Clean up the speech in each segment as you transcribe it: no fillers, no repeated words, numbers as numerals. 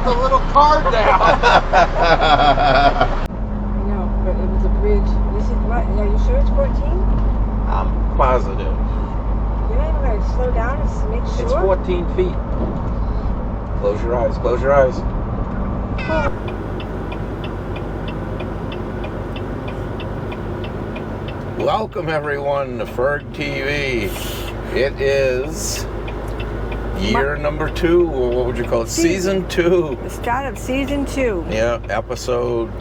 the little card down. I know, but it was a bridge. This is what? Are you sure it's 14? I'm positive. You're not even going to slow down and make sure? It's 14 feet. Close your eyes. Close your eyes. Welcome everyone to FergTV. It is year number 2, or what would you call it? Season 2. The start of season 2. Yeah, episode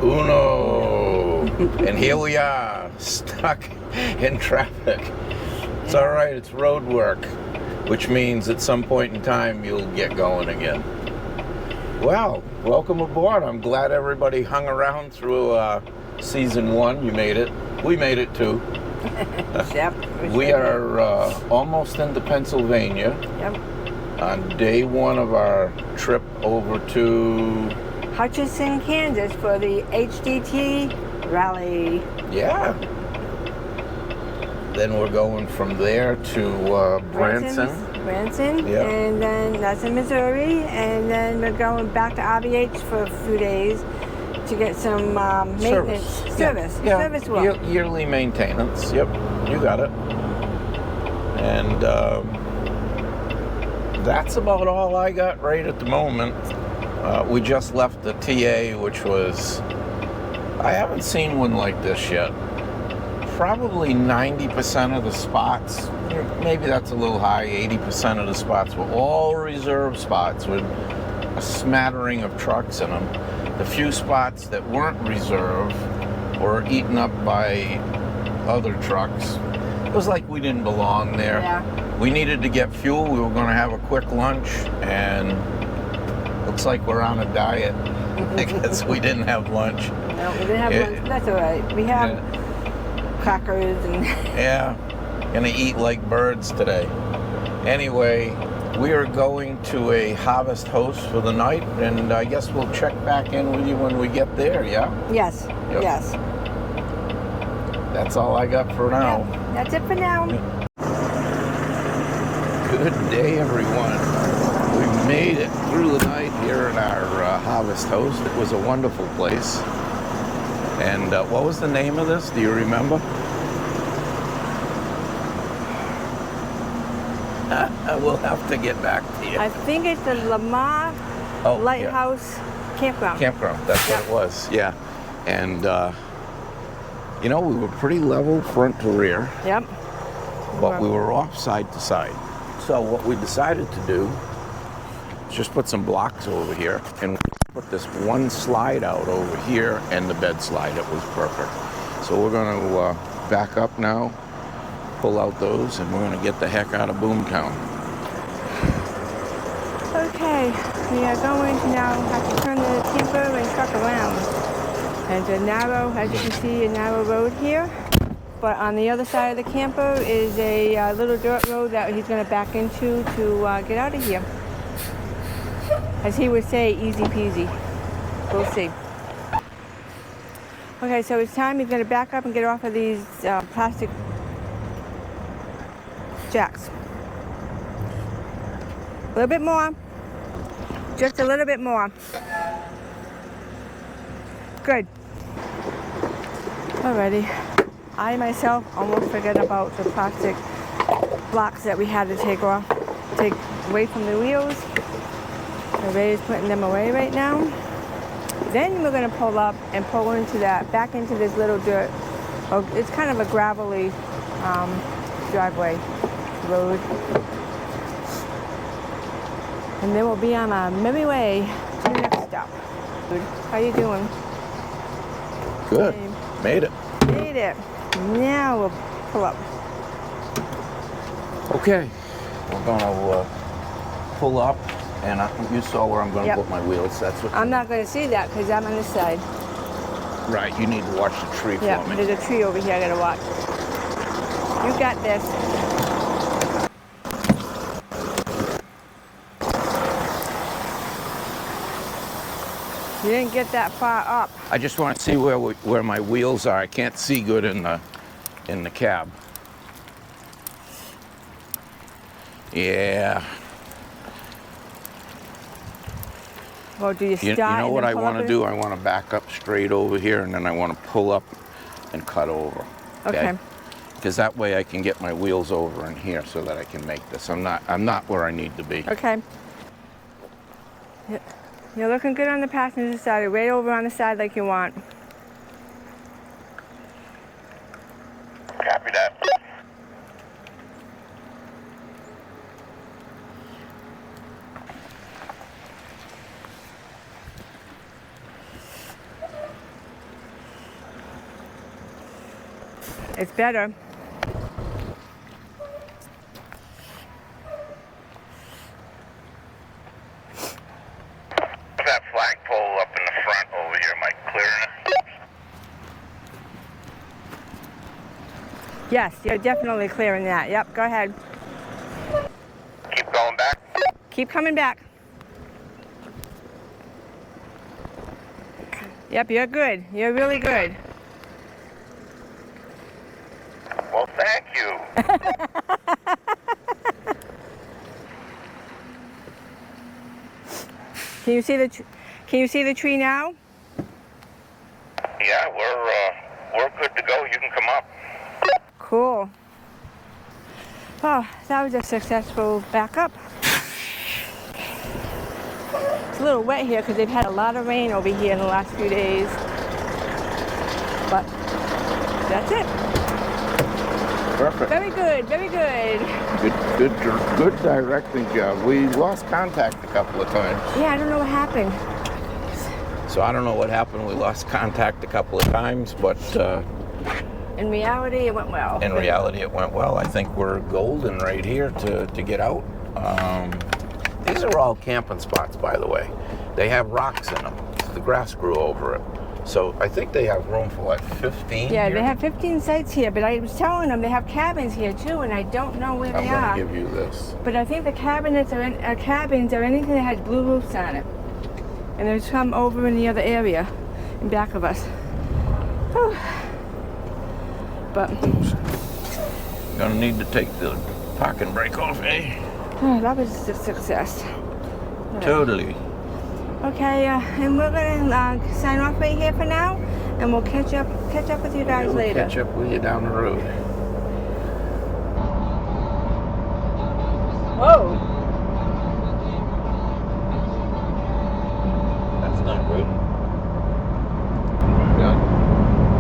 uno. And here we are, stuck in traffic. It's all right, it's road work, which means at some point in time you'll get going again. Well, welcome aboard. I'm glad everybody hung around through season 1. You made it. We made it too. Yep. We are almost into Pennsylvania. Yep. On day 1 of our trip over to Hutchinson, Kansas for the HDT rally. Yeah. Then we're going from there to Branson. Branson, Yep. and then that's in Missouri, and then we're going back to RBH for a few days to get some maintenance service work. Yearly maintenance. Yep, you got it. And that's about all I got right at the moment. We just left the TA, which was, I haven't seen one like this yet. Probably 90% of the spots, maybe that's a little high, 80% of the spots were all reserve spots with a smattering of trucks in them. The few spots that weren't reserved were eaten up by other trucks. It was like we didn't belong there. Yeah. We needed to get fuel. We were going to have a quick lunch, and looks like we're on a diet. I guess we didn't have lunch. No, we didn't have lunch. That's all right. We have crackers and... Yeah, gonna eat like birds today. Anyway, we are going to a harvest host for the night, and I guess we'll check back in with you when we get there, yeah? Yes, Yep. yes. That's all I got for now. Yep, that's it for now. Good day, everyone. We made it through the night here at our harvest host. It was a wonderful place. And what was the name of this? Do you remember? We'll have to get back to you. I think it's the Lamar Lighthouse Campground. Campground, that's what it was, yeah. And, you know, we were pretty level front to rear. Yep. But we were off side to side. So what we decided to do is just put some blocks over here and put this one slide out over here and the bed slide. It was perfect. So we're going to back up now, pull out those, and we're going to get the heck out of Boomtown. Okay, we are going to now have to turn the camper and truck around. There's a narrow, as you can see, a narrow road here. But on the other side of the camper is a little dirt road that he's going to back into to get out of here. As he would say, easy peasy. We'll see. Okay, so it's time. He's going to back up and get off of these plastic jacks. A little bit more. Just a little bit more. Good. Alrighty. I myself almost forgot about the plastic blocks that we had to take away from the wheels. Ray's putting them away right now. Then we're going to pull up and pull into back into this little dirt. Oh, it's kind of a gravelly driveway road. And then we'll be on our merry way to the next stop. How you doing? Good. Made it. Made it. Now we'll pull up. Okay. We're going to pull up. And you saw where I'm going to put my wheels. That's what. I'm not going to see that because I'm on this side. Right, you need to watch the tree for me. Yeah, there's a tree over here I got to watch. You got this. You didn't get that far up. I just want to see where my wheels are. I can't see good in the cab. Yeah. Well, do you start? You know and what then I pull want up to it? do? I want to back up straight over here, and then I want to pull up and cut over. Okay. Because that way I can get my wheels over in here so that I can make this. I'm not where I need to be. Okay. You're looking good on the passenger side, right over on the side like you want. Copy that. It's better. That flagpole up in the front over here, am I clearing it? Yes, you're definitely clearing that. Yep, go ahead. Keep going back. Keep coming back. Yep, you're good. You're really good. Well, thank you. Can you see the Can you see the tree now? Yeah, we're good to go. You can come up. Cool. Oh, that was a successful backup. It's a little wet here because they've had a lot of rain over here in the last few days. But that's it. Perfect. Very good, very good. Good directing job. We lost contact a couple of times. Yeah, I don't know what happened. So I don't know what happened. We lost contact a couple of times, but In reality, it went well. in reality it went well. I think we're golden right here to get out. These are all camping spots, by the way. They have rocks in them. The grass grew over it. So I think they have room for like 15 Yeah, here. they have 15 sites here, but I was telling them they have cabins here too, and I don't know where they I'm are. going to give you this. But I think the cabins are anything that has blue roofs on it. And there's some over in the other area, in back of us. Whew. But Gonna need to take the parking brake off, eh? that was a success. Totally. Okay, and we're gonna sign off right here for now, and we'll catch up with you guys We'll later. catch up with you down the road. Whoa! That's not good. Done?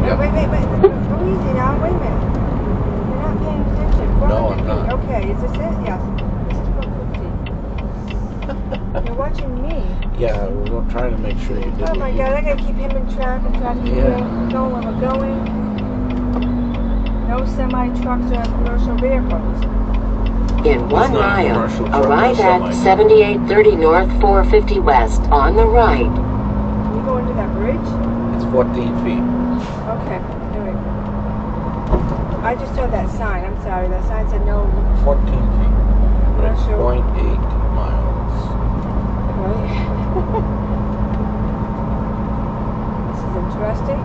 Yep. Wait. Go easy now. Wait a minute. You're not paying attention. No, I'm not. Okay, is this it? Yes. This is 450. You're watching me. Yeah, we're trying to make sure you did Oh my God, I gotta keep him in track and try to keep him going where we're going. No semi-trucks or commercial vehicles. In 1 not a mile, commercial truck, arrive it's at semi. 7830 North 450 West on the right. Can you go into that bridge? It's 14 feet. Okay, here we go. I just saw that sign, I'm sorry, that sign said no. 14 feet. Not It's sure. 0.8 miles. Right. This is interesting.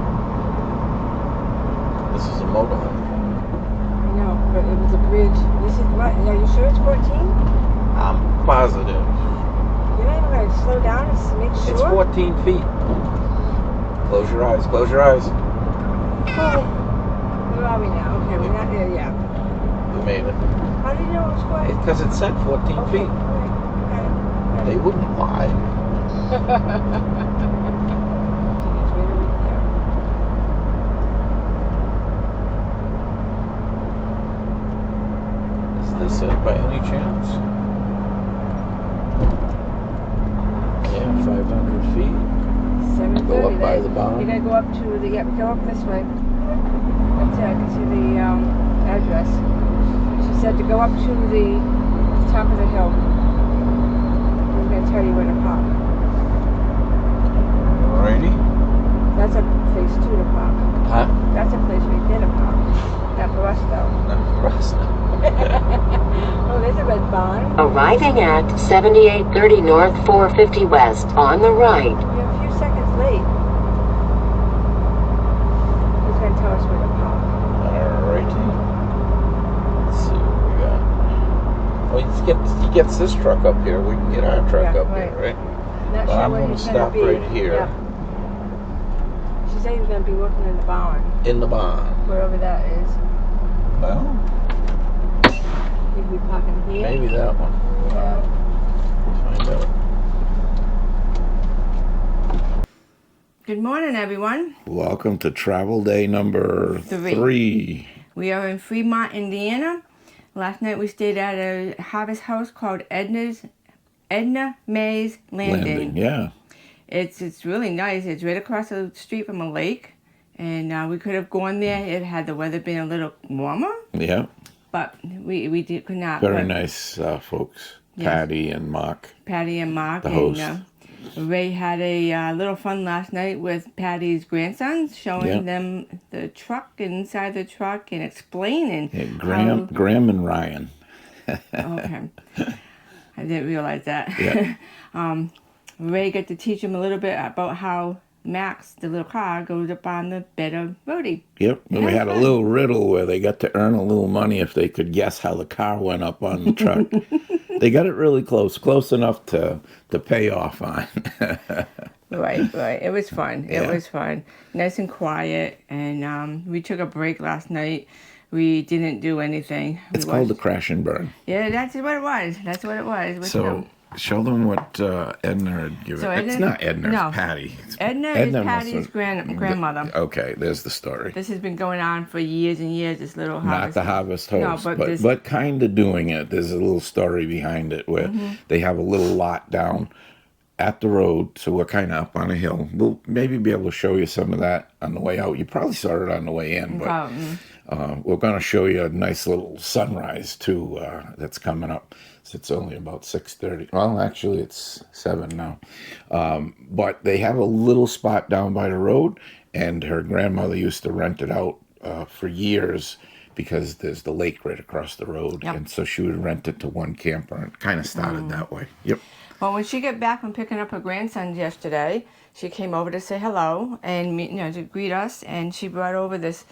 This is a motorhome. I know, but it was a bridge. This is what? Are you sure it's 14? I'm positive. You're not even gonna slow down and make sure? It's 14 feet. Close your eyes, close your eyes. Oh. Where are we now? Okay, we're not there yet. We made it. How did you know it was 14? Because it said 14 Okay, feet. okay. They wouldn't lie. Is this it by any chance? Yeah, 500 feet. 7:30. Go up by the barn. You gotta go up to the, yeah, go up this way. That's it, I can see the address. She said to go up to the top of the hill. I'm gonna tell you where to park. Alrighty. That's a place too to park. Huh? That's a place we did a park. Not for us though. Not for us. Oh, there's a red barn. Arriving at 7830 North 450 West on the right. You're a few seconds late. Who's gonna tell us where to park? Alrighty. Let's see what we got. Well, he gets this truck up here. We can get our truck Yeah, up right. here, right? Not Well, sure I'm where gonna he's gonna stop be. right here. Yeah. She said he was gonna be working in the barn, In the barn. wherever that is. Well, Maybe parking here. maybe that one. Yeah. Find out. Good morning, everyone. Welcome to travel day number 3. We are in Fremont, Indiana. Last night we stayed at a harvest house called Edna May's Landing. Yeah. It's really nice. It's right across the street from a lake, and we could have gone there. It had the weather been a little warmer, Yeah. but we could not. Very nice folks. Yes. Patty and Mark. Patty and Mark The and host. Ray had a little fun last night with Patty's grandsons, showing them the truck and inside the truck and explaining. Yeah, Graham and Ryan. Okay, I didn't realize that. Yeah. Ray got to teach him a little bit about how Max, the little car, goes up on the bed of Rhodey. Yep. And we had a little riddle where they got to earn a little money if they could guess how the car went up on the truck. They got it really close enough to pay off on. Right. It was fun. Yeah. It was fun. Nice and quiet. And we took a break last night. We didn't do anything. It's called the crash and burn. Yeah, that's what it was. So show them what Edna had given. So It's Edna- not Edna, no. it's Patty. Edna is Patty's grandmother. Okay, there's the story. This has been going on for years and years, this little Not harvest. the harvest host, No, but kind of doing it. There's a little story behind it where they have a little lot down at the road, so we're kind of up on a hill. We'll maybe be able to show you some of that on the way out. You probably saw it on the way in, but we're going to show you a nice little sunrise too that's coming up. So it's only about 6:30. Well, actually, it's 7 now. But they have a little spot down by the road, and her grandmother used to rent it out for years because there's the lake right across the road. Yep. And so she would rent it to one camper, and it kind of started that way. Yep. Well, when she got back from picking up her grandsons yesterday, she came over to say hello and to greet us, and she brought over this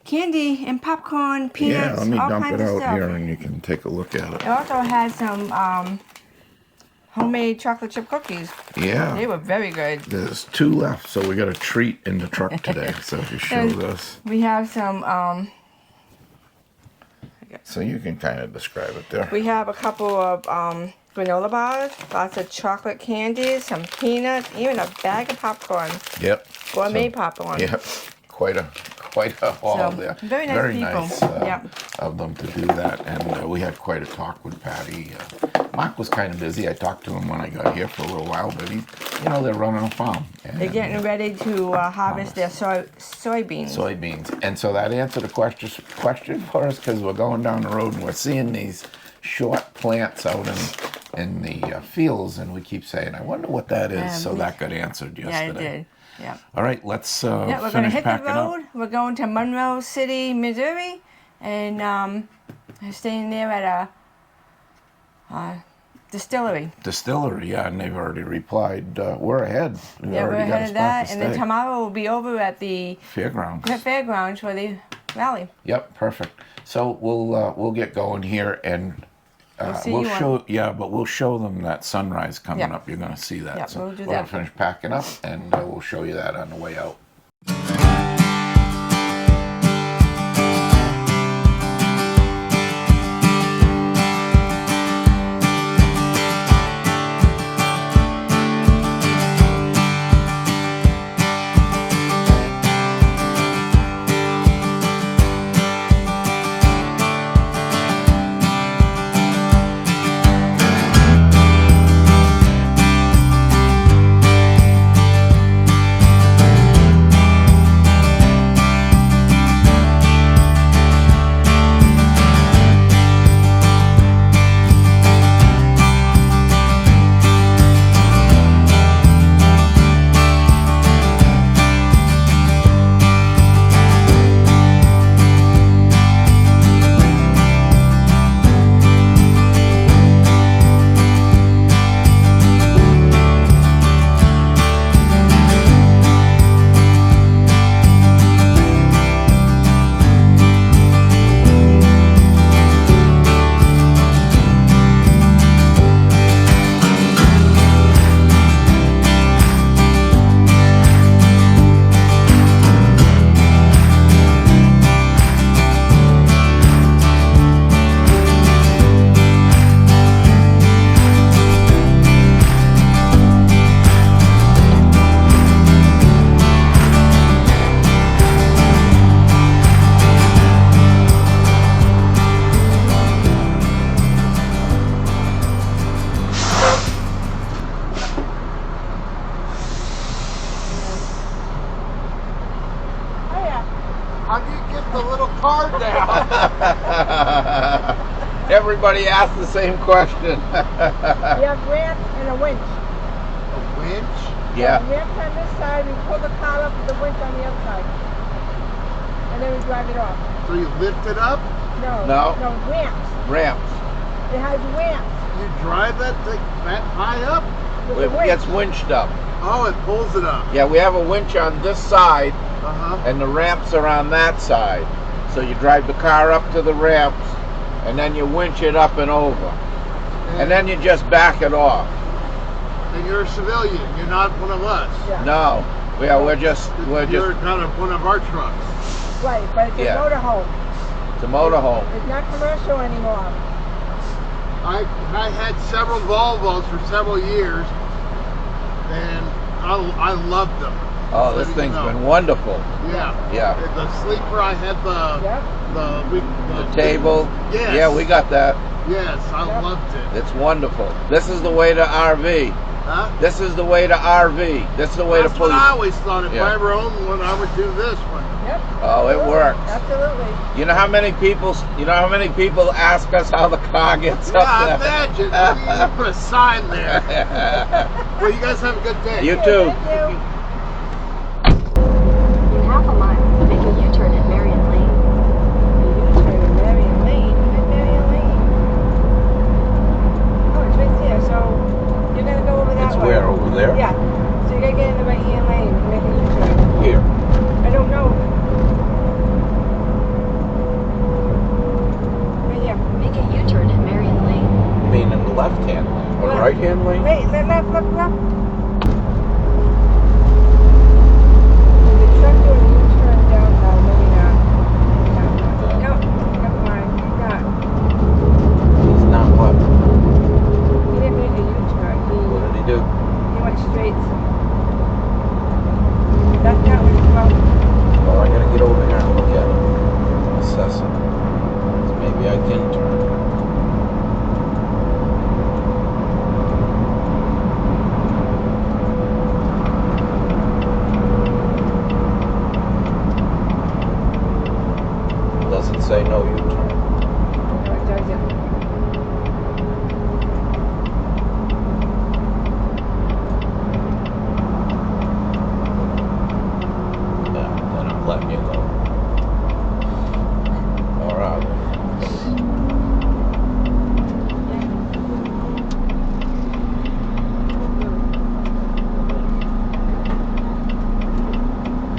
candy and popcorn, peanuts, Yeah, let me all dump kinds it of out stuff. here, and you can take a look at it. It also had some homemade chocolate chip cookies. Yeah. They were very good. There's 2 left, so we got a treat in the truck today. So if you show this. We have some, So you can kind of describe it there. we have a couple of granola bars, lots of chocolate candies, some peanuts, even a bag of popcorn, Yep. gourmet popcorn. Yep. Quite a haul So, there. very nice people. Nice Yep. of them to do that. And we had quite a talk with Patty. Mark was kind of busy. I talked to him when I got here for a little while, but they're running a farm. And They're getting ready to harvest their soybeans. soybeans. And so that answered the question for us, because we're going down the road and we're seeing these short plants out in the fields, and we keep saying, I wonder what that is. So that got answered Yeah, yesterday. it did. Yeah. All right, let's Yeah, we're going to finish hit the packing road. up. We're going to Monroe City, Missouri, and staying there at a distillery. Distillery, yeah, and they've already replied, we're ahead. We've Yeah, we're already got a ahead of spot that, to and then stay. tomorrow we'll be over at the Fairgrounds. fairgrounds for the rally. Yep, perfect. So we'll get going here, and We'll see you we'll show them that sunrise coming Yeah. up. You're going to see that. Yeah, so we'll do we're going that. to finish packing up, and we'll show you that on the way out. Everybody asks the same question. We have ramp and a winch. A winch? Yeah. So ramp on this side, we pull the car up with the winch on the other side. And then we drive it off. So you lift it up? No. No, ramps. Ramps. It has ramps. You drive that thing that high up? With It the winch. gets winched up. Oh, it pulls it up. Yeah, we have a winch on this side, Uh-huh. and the ramps are on that side. So you drive the car up to the ramps, and then you winch it up and over. And then you just back it off. And you're a civilian. You're not one of us. Yeah. No. Yeah, we're You're just kind of one of our trucks. Right, but it's Yeah. a motorhome. it's a motorhome. It's not commercial anymore. I had several Volvos for several years, and I loved them. Oh, this Letting you thing's know. been wonderful. Yeah. Yeah. The sleeper, I had Yep. The table. Yes. Yeah, we got that. Yes, I Yep. loved it. It's wonderful. This is the way to RV. Huh? This is the way to RV. This is the way That's to pull. what I always thought. If Yeah. I ever owned one, I would do this one. Yep. Oh, it Absolutely. works. Absolutely. You know how many people ask us how the car gets Yeah, up there? imagine. I mean, you put a sign there. Well, you guys have a good day. You too. Thank you. In half a mile, make a U-turn at Marion Lane. U-turn, Marion Lane. At Marion Lane. Oh, it's right there. So you're gonna go over that It's way. where, over there? Yeah. So you gotta get in the right hand lane and make a U-turn. Here. I don't know. Right here. Make a U-turn at Marion Lane. You mean in the left-hand lane or Left. right-hand lane? Wait, left. There's a truck doing a U-turn down. No, maybe not. No, never mind. He's not. He's not what? He didn't make a U-turn. What did he do? He went straight. That's not what it's about. Well, I gotta get over here and look at it. Assess it. So maybe I can turn. Doesn't say no U-turn. No, it doesn't. Yeah, then I'm letting you go. Or are we?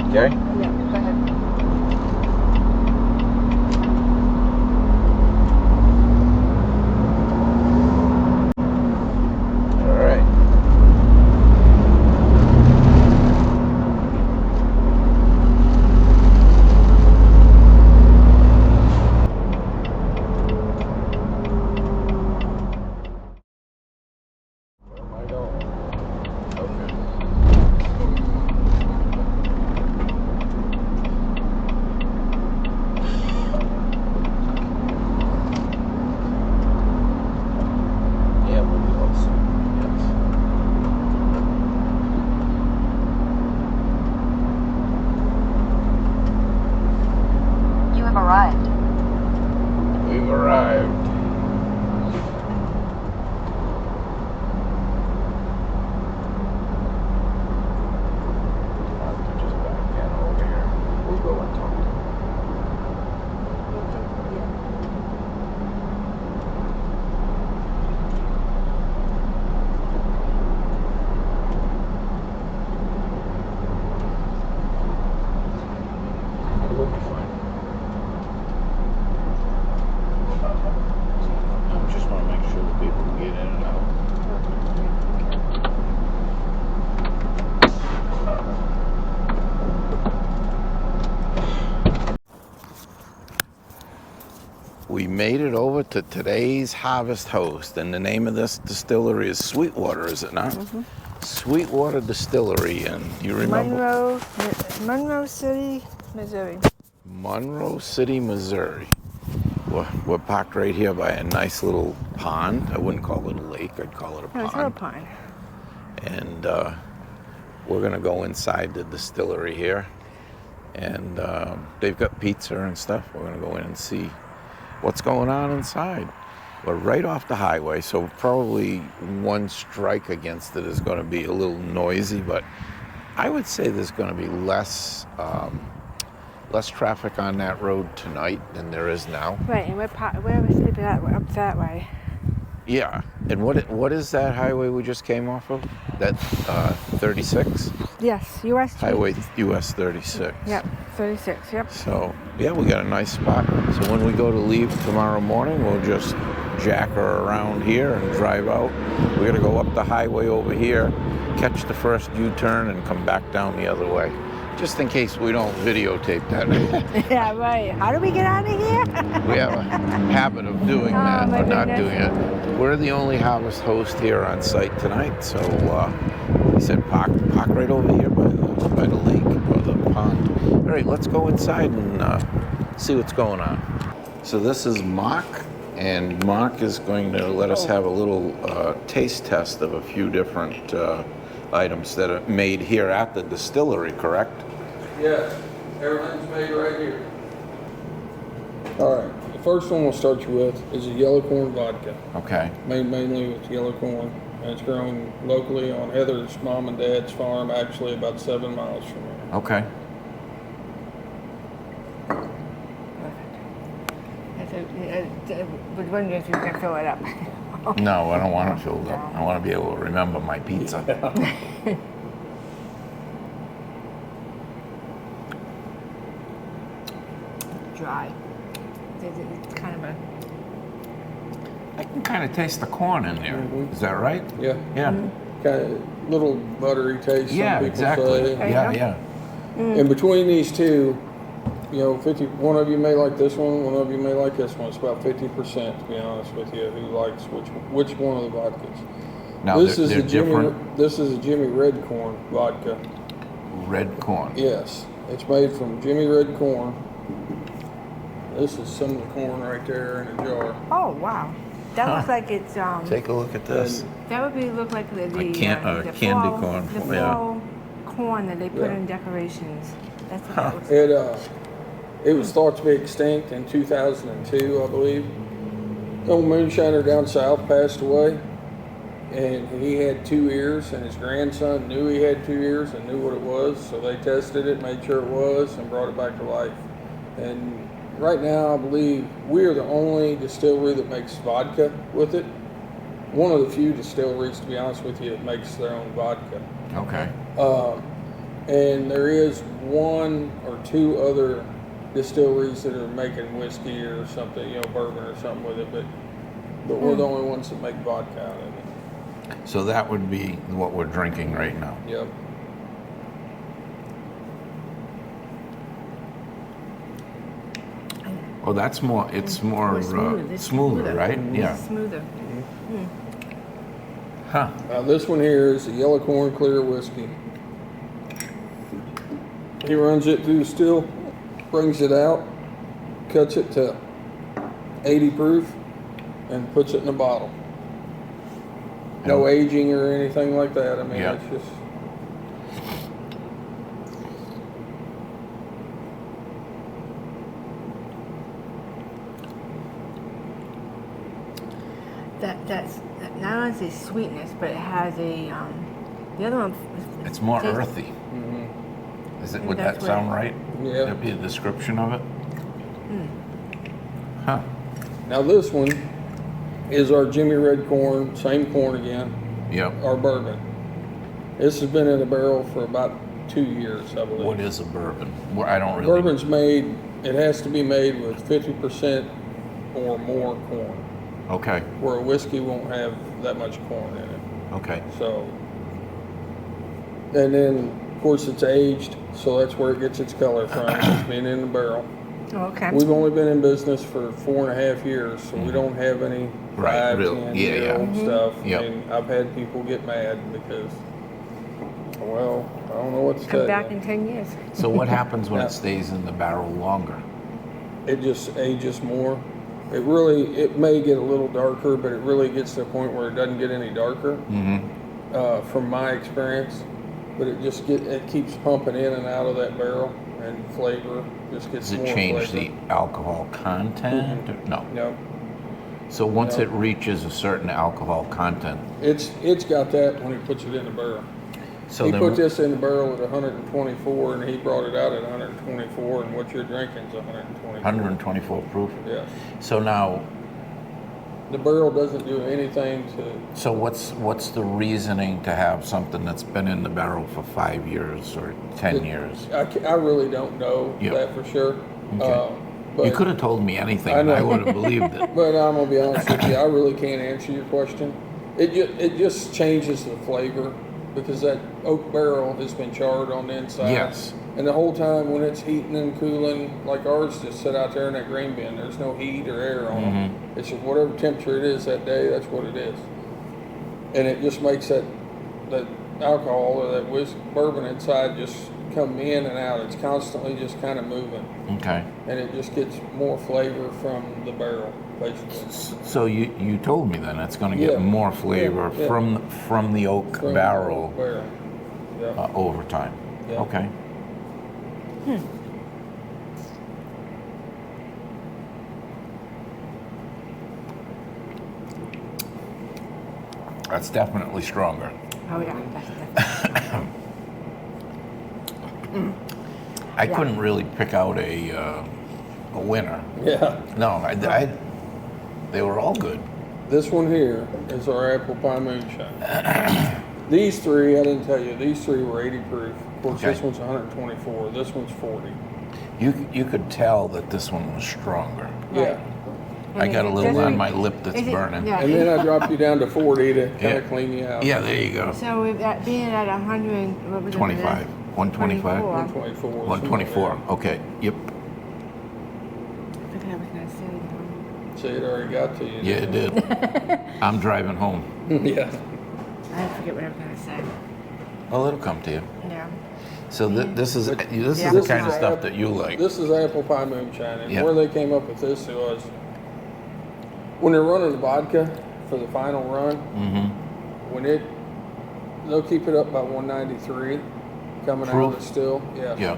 Okay? Yeah, go ahead. All right. Where am I going? Okay. Yeah, we'll be all set. Yes. You have arrived. We've arrived. I'll have to just back in over here. We'll go and talk to him. We'll be fine. I just want to make sure that people can get in and out. We made it over to today's Harvest Host, and the name of this distillery is Sweetwater, is it not? Sweetwater Distillery, and you remember? Monroe City, Missouri. Monroe City, Missouri. We're parked right here by a nice little pond. I wouldn't call it a lake, I'd call it a No, it's not a pond. pond. And we're gonna go inside the distillery here. And they've got pizza and stuff. We're gonna go in and see what's going on inside. We're right off the highway, so probably one strike against it is going to be a little noisy, but I would say there's going to be less traffic on that road tonight than there is now. Right, and where are we sleeping at? We're up that way. Yeah, and what is that highway we just came off of? That 36? Yes, US. Highway US 36. Yep, 36, yep. So, yeah, we got a nice spot. So when we go to leave tomorrow morning, we'll just jack her around here and drive out. We're gonna go up the highway over here, catch the first U-turn and come back down the other way. Just in case we don't videotape that. Yeah, right. How do we get out of here? We have a habit of doing that, my or not goodness. doing it. We're the only harvest host here on site tonight, so he said park right over here by the lake or the pond. All right, let's go inside and see what's going on. So this is Mark, and Mark is going to let us have a little taste test of a few different items that are made here at the distillery, correct? Yes, everything's made right here. All right, the first one we'll start you with is a yellow corn vodka, Okay. made mainly with yellow corn, and it's grown locally on Heather's mom and dad's farm, actually about 7 miles from here. Okay. I was wondering if you were going to fill it up. No, I don't want it filled up. I want to be able to remember my pizza. Dry. It's kind of a... I can kind of taste the corn in there. Is that right? Yeah, Yeah. kind of little buttery taste. Yeah, some people exactly. say. Yeah, yeah. And between these two, you know, one of you may like this one of you may like this one. It's about 50%, to be honest with you, who likes which one of the vodkas. Now This is they're a different. This is a Jimmy Red Corn vodka. Red corn. Yes, it's made from Jimmy Red corn. This is some of the corn right there in a jar. Oh, wow. That Huh. looks like it's... Take a look at this. that would look like the candy fall, corn, The yeah. fall corn that they put Yeah. in decorations. That's what Huh. that looks like. It was thought to be extinct in 2002, I believe. An old moonshiner down south passed away, and he had 2 ears, and his grandson knew he had 2 ears and knew what it was, so they tested it, made sure it was, and brought it back to life. And right now, I believe we are the only distillery that makes vodka with it. One of the few distilleries, to be honest with you, that makes their own vodka. Okay. And there is 1 or 2 other distilleries that are making whiskey or something, you know, bourbon or something with it, but we're the only ones that make vodka out of it. So that would be what we're drinking right now. Yep. Oh, that's more. It's more smooth. It's smoother, right? Yeah. Smoother. Huh. Now this one here is a yellow corn clear whiskey. He runs it through the still, brings it out, cuts it to 80 proof, and puts it in a bottle. No aging or anything like that. I mean, Yeah. it's just... That's not only the sweetness, but it has a the other one. It's more tastes- earthy. Is it? Would That's that what- sound right? Yeah. That'd be a description of it. Huh. Now this one is our Jimmy Red corn, same corn again, Yep. our bourbon. This has been in a barrel for about 2 years, I believe. What is a bourbon? Well, I don't really. Bourbon's made, it has to be made with 50% or more corn, Okay. where a whiskey won't have that much corn in it. Okay. So, and then of course it's aged, so that's where it gets its color from, it's being in the barrel. Oh, okay. We've only been in business for 4.5 years, so we don't have any Right, 5, real- 10 yeah, year yeah. old stuff. Yep. And I've had people get mad because, well, I don't know what to Come tell back you. in 10 years. So what happens when Yeah. it stays in the barrel longer? It just ages more. It may get a little darker, but it really gets to a point where it doesn't get any darker, from my experience. But it keeps pumping in and out of that barrel, and flavor just gets Does more it change flavor. the alcohol content? Or- No. No. So once it reaches a certain alcohol content, It's got that when he puts it in the barrel. so He then put this in the barrel at 124, and he brought it out at 124, and what you're drinking is 124. 124 proof. Yeah. So now, The barrel doesn't do anything to. so what's the reasoning to have something that's been in the barrel for 5 years or 10 years? I really don't know Yep. that for sure. Okay. But, You could have told me anything, I and I know. would have believed it. But I'm gonna be honest with you, I really can't answer your question. It just changes the flavor because that oak barrel has been charred on the inside. Yes. And the whole time when it's heating and cooling, like ours just sit out there in that grain bin. There's no heat or air on them. It's just whatever temperature it is that day, that's what it is. And it just makes that alcohol or that bourbon inside just come in and out. It's constantly just kind of moving. Okay. And it just gets more flavor from the barrel, basically. So you told me then it's going to get Yeah. more flavor Yeah. from the oak From the barrel barrel. Yeah. over time. Yeah. Okay. That's definitely stronger. Oh yeah, definitely. I couldn't really pick out a winner. Yeah. No, they were all good. This one here is our apple pie moonshine. These three, I didn't tell you, these three were 80 proof. Of course, Okay. this one's 124. This one's 40. You could tell that this one was stronger. Yeah. I got a little on my lip that's Is it- burning. yeah. And then I dropped you down to 40 to kind Yeah. of clean you out. Yeah, there you go. So with that being at 100, what was it? 25. 125? 124. 124. Okay. Yep. I forgot I was gonna say. See, it already got to you. Yeah, it did. I'm driving home. Yeah. I forget what I was gonna say. Well, it'll come to you. Yeah. So this is Yeah. the This kind is of stuff apple- that you like. This is apple pie moonshine. And Yeah. where they came up with this was when they're running the vodka for the final run, Mm-hmm. they'll keep it up by 193 coming out Proof? of the still. Yeah. Yeah.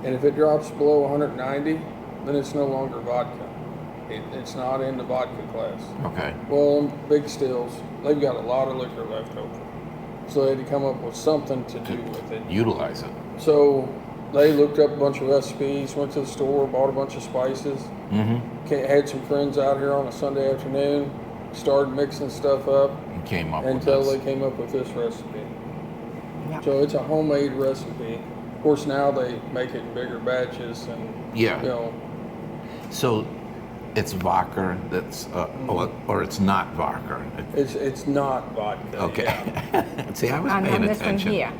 And if it drops below 190, then it's no longer vodka. It's not in the vodka class. Okay. Well, them big stills, they've got a lot of liquor left over. So they had to come up with something to do with it. Utilize it. So they looked up a bunch of recipes, went to the store, bought a bunch of spices, had some friends out here on a Sunday afternoon, started mixing stuff up And came up until with they this. came up with this recipe. Yeah. So it's a homemade recipe. Of course, now they make it in bigger batches and, Yeah. you know, So it's vodka that's, or it's not vodka. it's not vodka. Okay. Yeah. See, I was On paying this one attention. here.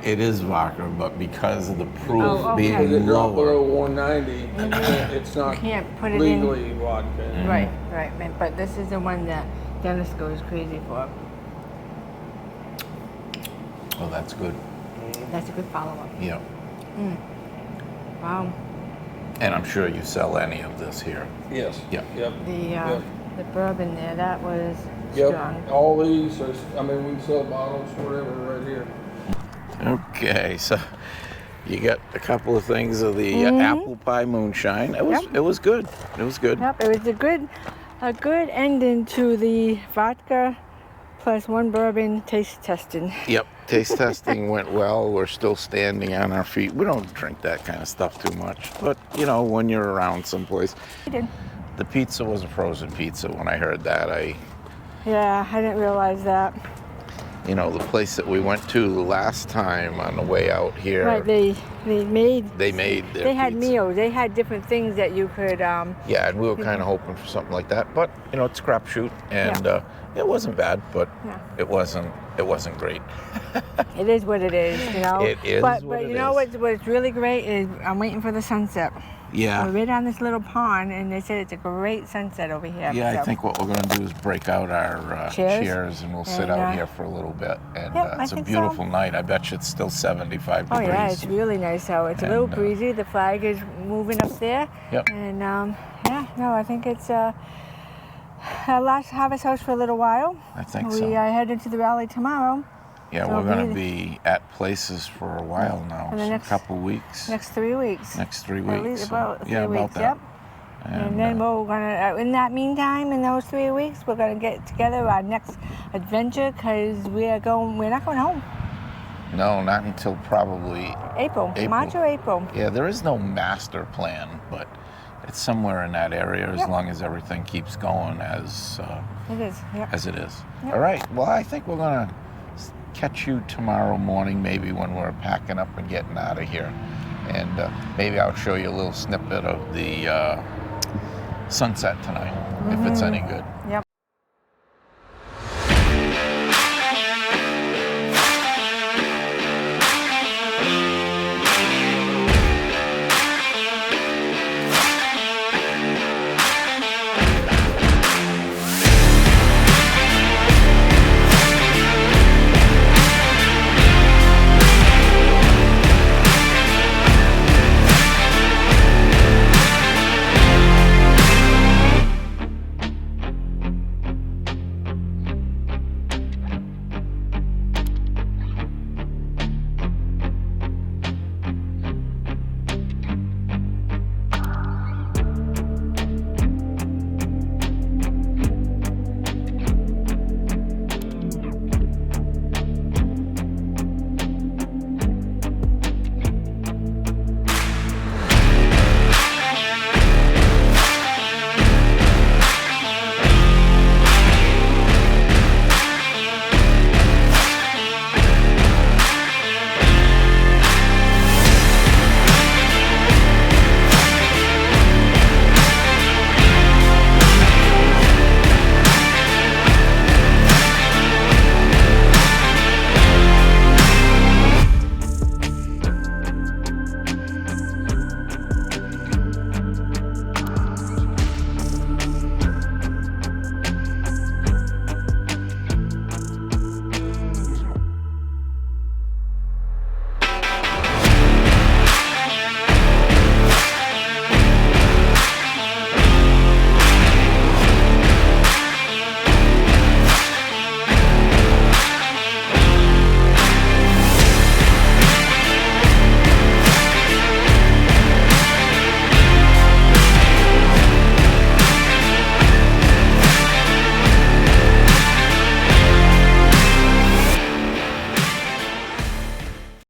It is vodka, but because of the proof Oh, okay. If it being dropped below lower. 190, it's not You can't put it in. legally vodka. Right, right. But this is the one that Dennis goes crazy for. Oh, that's good. That's a good follow-up. Yeah. Wow. And I'm sure you sell any of this here. Yes. Yeah. Yep. The bourbon there, that was Yep. strong. All these are, I mean, we can sell bottles, whatever, right here. Okay, so you got a couple of things of the apple pie moonshine. It was Yep. it was good. It was good. Yep, it was a good ending to the vodka plus one bourbon taste testing. Yep. Taste testing went well. We're still standing on our feet. We don't drink that kind of stuff too much, but you know, when you're around someplace. We did. The pizza was a frozen pizza. When I heard that, Yeah, I didn't realize that. you know, the place that we went to the last time on the way out here, Right, they made. they made their They had pizza. meals. They had different things that you could. Yeah, and we were kind of hoping for something like that, but you know, it's a crapshoot, and it wasn't bad, but Yeah. it wasn't great. It is what it is, you know. It is But what it you know is. what's really great is I'm waiting for the sunset. Yeah. We're right on this little pond, and they said it's a great sunset over here. Yeah, I so- think what we're going to do is break out our Chairs? chairs and we'll sit And, out here for a little bit. And Yep, I it's a think so. beautiful night. I bet you it's still 75 Oh degrees. yeah, it's really nice out. It's a little And, breezy. The flag is moving up there. Yep. And yeah, no, I think it's our last Harvest House for a little while. I think We so. head into the rally tomorrow. Yeah, so we're going it'll to be at places for a while now, For the so next- a couple weeks. Next 3 weeks. Next 3 At weeks. least so, about 3 yeah, about weeks. that. Yep. And then we're gonna, in that meantime, in those 3 weeks, we're gonna get together our next adventure because we're not going home. No, not until probably April, March or April. Yeah, there is no master plan, but it's somewhere in that area as long as everything keeps going as It is, yep. as it is. Yep. All right. Well, I think we're gonna catch you tomorrow morning, maybe when we're packing up and getting out of here, and maybe I'll show you a little snippet of the sunset tonight, if it's any good. Yep.